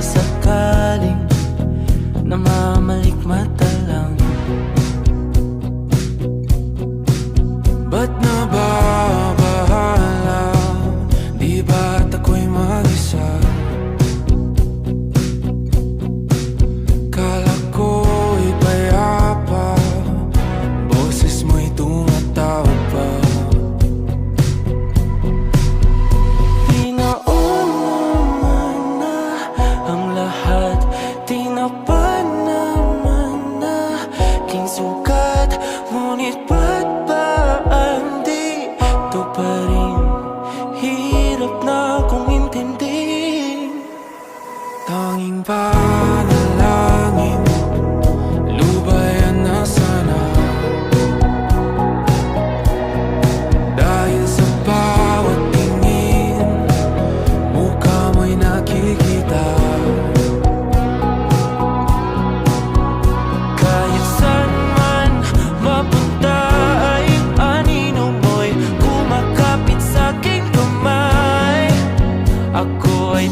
sakaling namamalikmata lang. Ba't nababahala? Di ba't ako'y mag-isa? Kala ko'y payapa, boses mo'y tumatawag pa. Di naman na ang lahat, di na pa naman na king sukat. Ngunit ba't ba di ito pa rin? Hirap na kong intindihin. Tanging panalangin, lubayan na sana. Dahil sa bawat tingin, mukha mo'y nakikita. Kahit saan man mapunta ay anino mo'y kumakapit sa aking kamay. Ako ay